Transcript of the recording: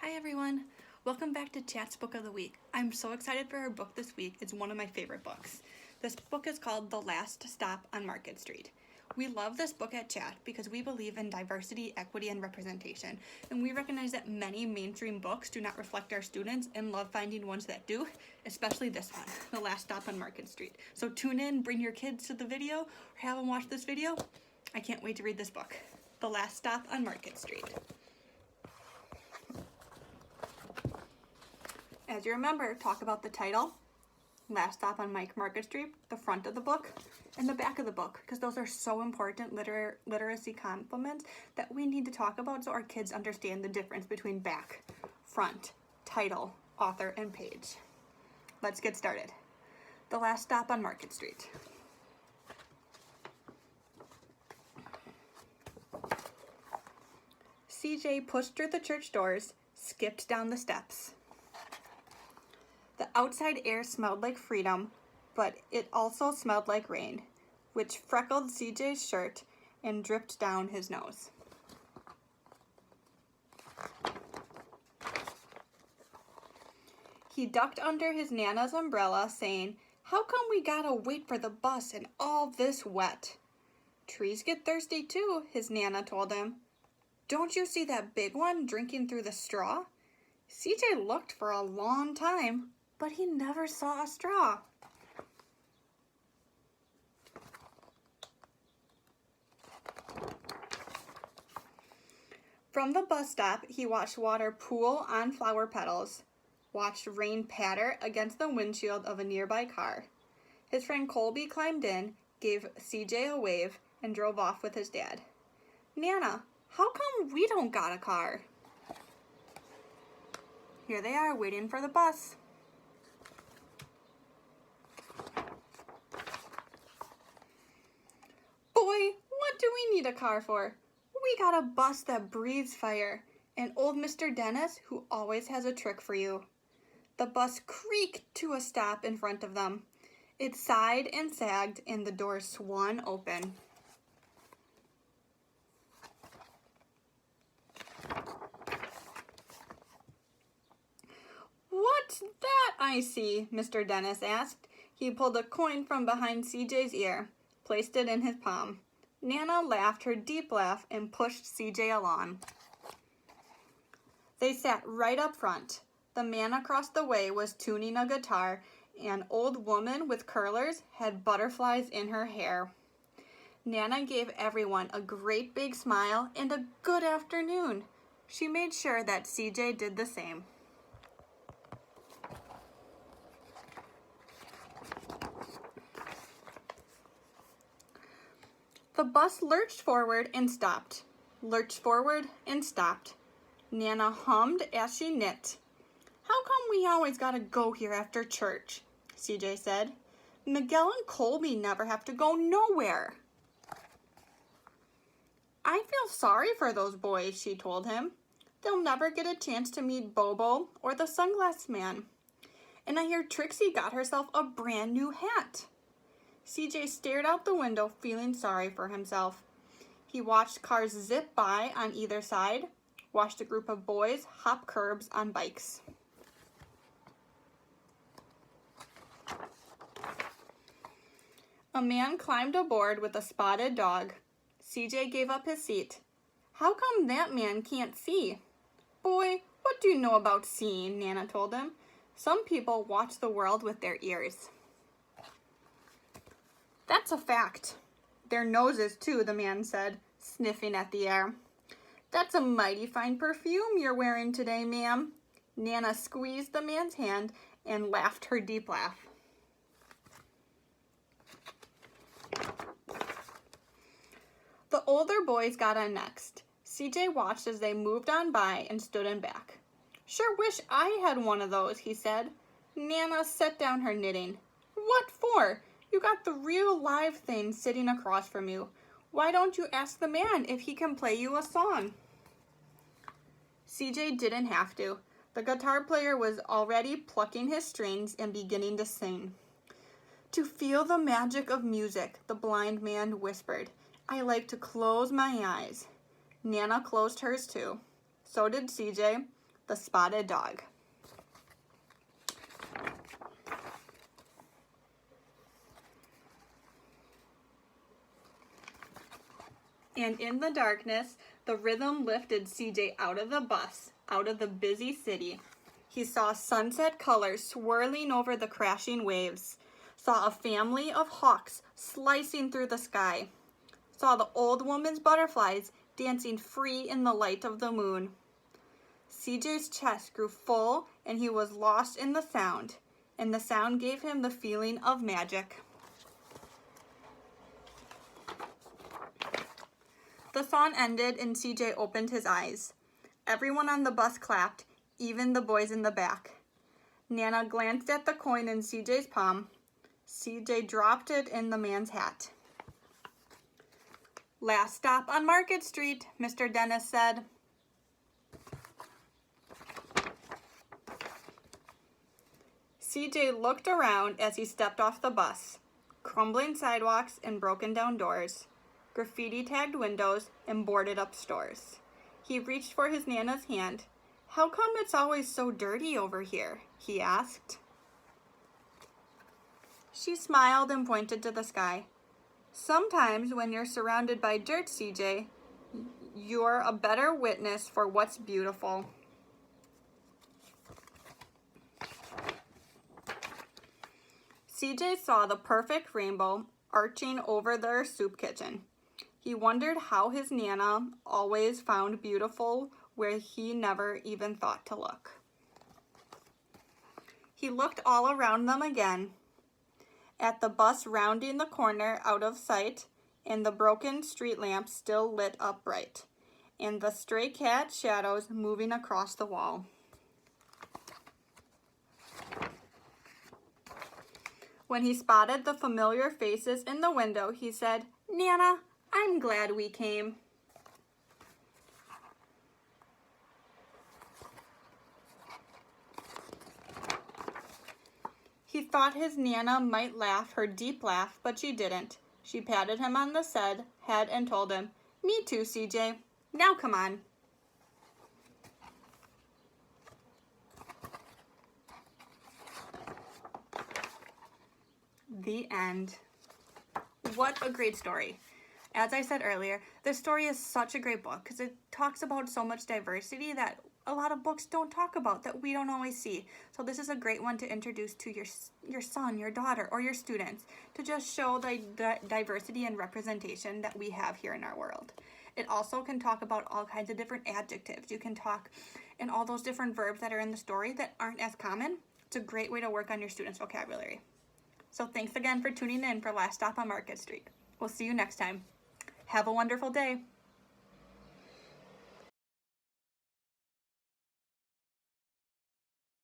Hi everyone! Welcome back to Chat's Book of the Week. I'm so excited for our book this week. It's one of my favorite books. This book is called The Last Stop on Market Street. We love this book at Chat because we believe in diversity, equity, and representation, and we recognize that many mainstream books do not reflect our students and love finding ones that do, especially this one, The Last Stop on Market Street. So tune in, bring your kids to the video, or have them watch this video. I can't wait to read this book, The Last Stop on Market Street. As you remember, talk about the title, Last Stop on Market Street, the front of the book, and the back of the book, because those are so important literacy complements that we need to talk about so our kids understand the difference between back, front, title, author, and page. Let's get started. The Last Stop on Market Street. CJ pushed through the church doors, skipped down the steps. The outside air smelled like freedom, but it also smelled like rain, which freckled CJ's shirt and dripped down his nose. He ducked under his Nana's umbrella, saying, "How come we gotta wait for the bus and all this wet?" "Trees get thirsty too," his Nana told him. "Don't you see that big one drinking through the straw?" CJ looked for a long time, but he never saw a straw. From the bus stop, he watched water pool on flower petals, watched rain patter against the windshield of a nearby car. His friend Colby climbed in, gave CJ a wave, and drove off with his dad. "Nana, how come we don't got a car?" Here they are, waiting for the bus. "Boy, what do we need a car for? We got a bus that breathes fire, and old Mr. Dennis, who always has a trick for you." The bus creaked to a stop in front of them. It sighed and sagged, and the doors swung open. "What's that I see?" Mr. Dennis asked. He pulled a coin from behind CJ's ear, placed it in his palm. Nana laughed her deep laugh and pushed CJ along. They sat right up front. The man across the way was tuning a guitar. An old woman with curlers had butterflies in her hair. Nana gave everyone a great big smile and a good afternoon. She made sure that CJ did the same. The bus lurched forward and stopped, lurched forward and stopped. Nana hummed as she knit. "How come we always gotta go here after church?" CJ said. "Miguel and Colby never have to go nowhere." "I feel sorry for those boys," she told him. "They'll never get a chance to meet Bobo or the sunglass man. And I hear Trixie got herself a brand new hat." CJ stared out the window, feeling sorry for himself. He watched cars zip by on either side, watched a group of boys hop curbs on bikes. A man climbed aboard with a spotted dog. CJ gave up his seat. "How come that man can't see?" "Boy, what do you know about seeing?" Nana told him. "Some people watch the world with their ears." "That's a fact. Their noses, too," the man said, sniffing at the air. "That's a mighty fine perfume you're wearing today, ma'am." Nana squeezed the man's hand and laughed her deep laugh. The older boys got on next. CJ watched as they moved on by and stood in back. "Sure wish I had one of those," he said. Nana set down her knitting. "What for? You got the real live thing sitting across from you. Why don't you ask the man if he can play you a song?" CJ didn't have to. The guitar player was already plucking his strings and beginning to sing. "To feel the magic of music," the blind man whispered, "I like to close my eyes." Nana closed hers too. So did CJ. the spotted dog. And in the darkness, the rhythm lifted CJ out of the bus, out of the busy city. He saw sunset colors swirling over the crashing waves, saw a family of hawks slicing through the sky, saw the old woman's butterflies dancing free in the light of the moon. CJ's chest grew full and he was lost in the sound, and the sound gave him the feeling of magic. The song ended and CJ opened his eyes. Everyone on the bus clapped, even the boys in the back. Nana glanced at the coin in CJ's palm. CJ dropped it in the man's hat. "Last stop on Market Street," Mr. Dennis said. CJ looked around as he stepped off the bus. Crumbling sidewalks and broken down doors, graffiti-tagged windows and boarded-up stores. He reached for his Nana's hand. "How come it's always so dirty over here?" he asked. She smiled and pointed to the sky. "Sometimes when you're surrounded by dirt, CJ, you're a better witness for what's beautiful." CJ saw the perfect rainbow arching over their soup kitchen. He wondered how his Nana always found beautiful where he never even thought to look. He looked all around them again, at the bus rounding the corner out of sight, and the broken street lamps still lit up bright, and the stray cat shadows moving across the wall. When he spotted the familiar faces in the window, he said, "Nana, I'm glad we came." He thought his Nana might laugh her deep laugh, but she didn't. She patted him on the head and told him, "Me too, CJ. Now come on." The end. What a great story. As I said earlier, this story is such a great book because it talks about so much diversity that a lot of books don't talk about, that we don't always see. So this is a great one to introduce to your son, your daughter, or your students, to just show the diversity and representation that we have here in our world. It also can talk about all kinds of different adjectives. You can talk in all those different verbs that are in the story that aren't as common. It's a great way to work on your students' vocabulary. So thanks again for tuning in for Last Stop on Market Street. We'll see you next time. Have a wonderful day.